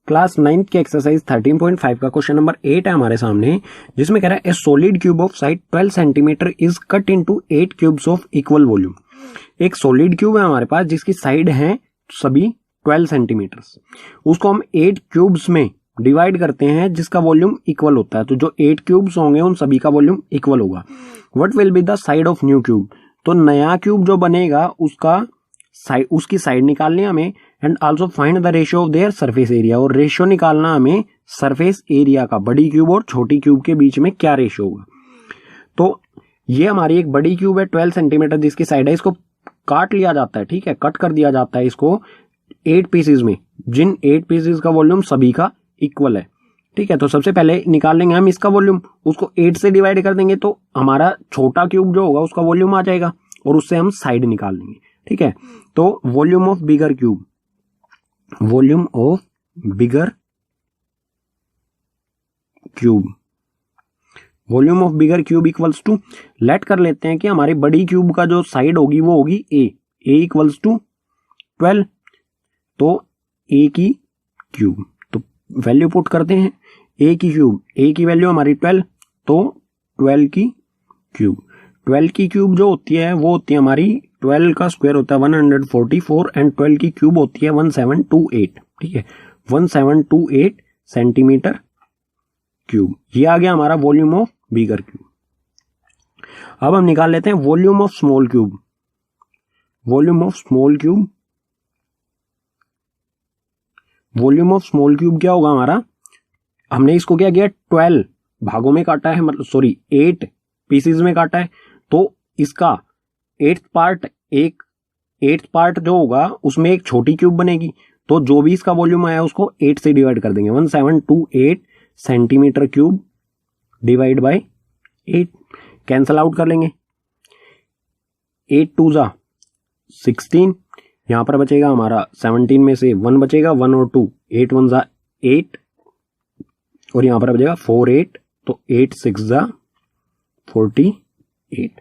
Class 9th की exercise 13.5 का question number 8 है हमारे सामने, जिसमें कह रहा है ए solid cube of side 12 centimetre is cut into 8 cubes of equal volume. एक सॉलिड क्यूब है हमारे पास जिसकी साइड है सभी 12 सेंटीमीटर, उसको हम 8 क्यूब्स में डिवाइड करते हैं जिसका वॉल्यूम इक्वल होता है। तो जो 8 क्यूब्स होंगे उन सभी का वॉल्यूम इक्वल होगा। What will be the side of new cube. तो नया क्यूब जो बनेगा उसकी साइड निकालनी हमें, and also find the ratio of their surface area. और रेशियो निकालना हमें सरफेस एरिया का, बड़ी क्यूब और छोटी क्यूब के बीच में क्या रेशियो होगा। तो ये हमारी एक बड़ी क्यूब है 12 सेंटीमीटर जिसकी साइड है, इसको काट लिया जाता है, ठीक है, कट कर दिया जाता है इसको 8 पीसेज में, जिन 8 पीसेज का वॉल्यूम सभी का इक्वल है, ठीक है। तो सबसे पहले निकाल लेंगे हम इसका वॉल्यूम, उसको 8 से डिवाइड कर देंगे तो हमारा छोटा क्यूब जो होगा उसका वॉल्यूम आ जाएगा और उससे हम साइड निकाल लेंगे, ठीक है। तो volume of bigger cube, volume of bigger cube, volume of bigger cube equals to, लेट कर लेते हैं कि हमारी बड़ी क्यूब का जो साइड होगी वो होगी ए इक्वल्स टू 12, तो ए की क्यूब, तो वैल्यू पुट करते हैं ए की क्यूब, ए की वैल्यू हमारी 12, तो 12 की क्यूब, 12 की क्यूब जो होती है वो होती है हमारी 12 का स्क्वायर होता है 144 एंड 12 की क्यूब होती है 1728, ठीक है, 1728 सेंटीमीटर क्यूब। ये आ गया हमारा वॉल्यूम ऑफ बिगर क्यूब। अब हम निकाल लेते हैं volume of small cube. Volume of small cube, volume of small cube क्या होगा हमारा, हमने इसको क्या किया 12 भागों में काटा है, मतलब सॉरी 8 पीसेस में काटा है, तो इसका 8th पार्ट जो होगा उसमें एक छोटी क्यूब बनेगी, तो जो भी इसका वॉल्यूम आया उसको 8 से डिवाइड कर देंगे, 1728 centimetre cube divide by 8, cancel out कर लेंगे, 8 2 जा 16, यहां पर बचेगा हमारा 17 में से 1 बचेगा, 1 और 2 8 1 जा 8 और यहां पर बचेगा 4 8, तो 8 6 जा 48,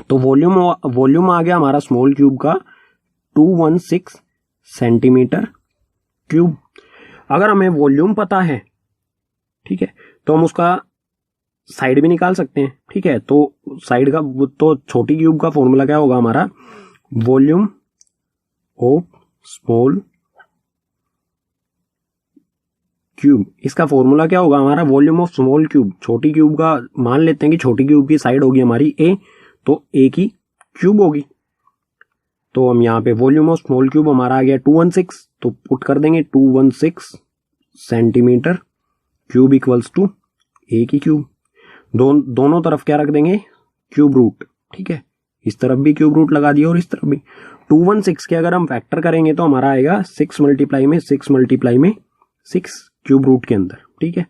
तो वॉल्यूम आ गया हमारा स्मॉल क्यूब का 216 सेंटीमीटर क्यूब। अगर हमें वॉल्यूम पता है, ठीक है, तो हम उसका साइड भी निकाल सकते हैं, ठीक है। तो साइड का, तो छोटी क्यूब का फॉर्मूला क्या होगा हमारा, वॉल्यूम ऑफ स्मॉल क्यूब, इसका फॉर्मूला क्या होगा हमारा, वॉल्यूम ऑफ स्मॉल क्यूब, छोटी क्यूब का मान लेते हैं कि छोटी क्यूब की साइड होगी हमारी ए, तो ए की क्यूब होगी, तो हम यहाँ पे वॉल्यूम ऑफ स्मॉल क्यूब हमारा आ गया 216, तो पुट कर देंगे 216 सेंटीमीटर क्यूब इक्वल्स टू ए की क्यूब। दोनों तरफ क्या रख देंगे, क्यूब रूट, ठीक है, इस तरफ भी क्यूब रूट लगा दिया और इस तरफ भी। 216 के अगर हम फैक्टर करेंगे तो हमारा आएगा 6 मल्टीप्लाई में 6 मल्टीप्लाई में 6 क्यूब रूट के अंदर, ठीक है,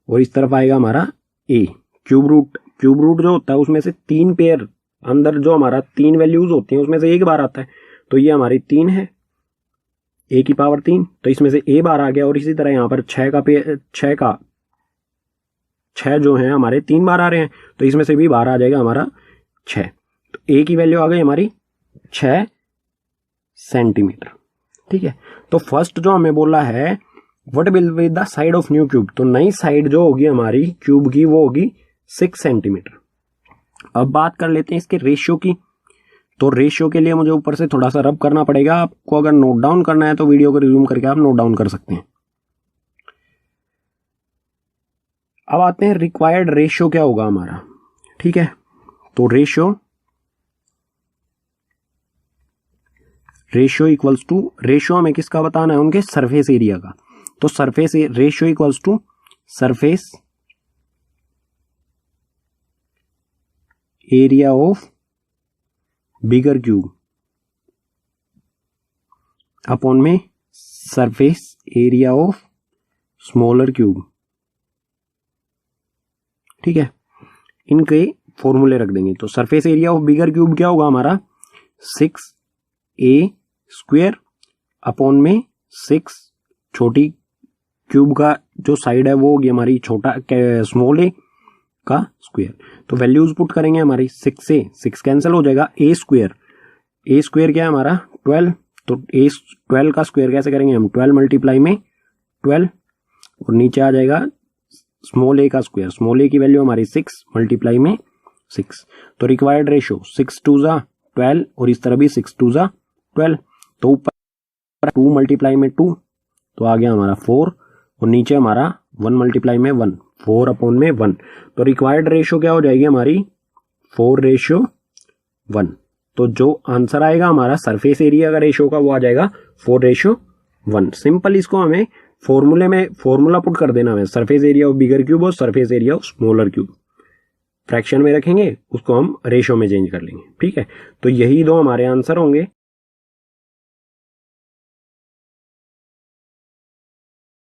और इस तरफ आएगा हमारा ए क्यूब रूट जो होता है उसमें से 3 पेयर अंदर, जो हमारा 3 वैल्यूज होती हैं उसमें से एक बार आता है, तो ये हमारी 3 है, ए की पावर 3, तो इसमें से ए बार आ गया, और इसी तरह यहाँ पर 6 जो है हमारे 3 बार आ रहे हैं, तो इसमें से भी बार आ जाएगा हमारा 6, तो ए की वैल्यू आ गई हमारी 6 सेंटीमीटर, ठीक है। तो फर्स्ट जो हमें बोला है what will be the side of new cube, तो नई साइड जो होगी हमारी क्यूब की वो होगी 6 सेंटीमीटर। अब बात कर लेते हैं इसके रेशियो की, तो रेशियो के लिए मुझे ऊपर से थोड़ा सा रब करना पड़ेगा, आपको अगर नोट डाउन करना है तो वीडियो को रिज्यूम करके आप नोट डाउन कर सकते हैं। अब आते हैं रिक्वायर्ड रेशियो क्या होगा हमारा, ठीक है, तो रेशियो इक्वल्स टू, रेशियो हमें किसका बताना है, उनके सरफेस एरिया का, तो surface ratio equals to surface area of bigger cube upon में surface area of smaller cube, ठीक है, इनके फॉर्मूले रख देंगे। तो surface area of bigger cube क्या होगा हमारा 6a स्क्वायर अपॉन में 6 छोटी क्यूब का जो साइड है वो होगी हमारी छोटा स्मॉल ए का स्क्वायर, तो वैल्यूज पुट करेंगे हमारी 6 से 6 कैंसिल हो जाएगा, ए स्क्वायर क्या है हमारा 12, तो ए 12 का स्क्वायर कैसे करेंगे हम, 12 मल्टीप्लाई में 12 और नीचे आ जाएगा स्मॉल ए का स्क्वायर, स्मॉल ए की वैल्यू हमारी 6 मल्टीप्लाई में 6। तो रिक्वायर्ड रेशियो 6 2 जा 12 और इस तरह भी 6 2 जा 12। तो ऊपर 2 मल्टीप्लाई में 2 तो आ गया हमारा 4 और नीचे हमारा 1 मल्टीप्लाई में 1, 4 अपॉन में 1। तो रिक्वायर्ड रेशियो क्या हो जाएगी हमारी 4:1। तो जो आंसर आएगा हमारा सरफेस एरिया का रेशियो का वो आ जाएगा 4:1। सिंपल इसको हमें फॉर्मूले में फॉर्मूला पुट कर देना है, surface area of bigger cube और surface area of smaller cube fraction में रखेंगे, उसको हम रेशियो में चेंज कर लेंगे। ठीक है, तो यही दो हमारे आंसर होंगे।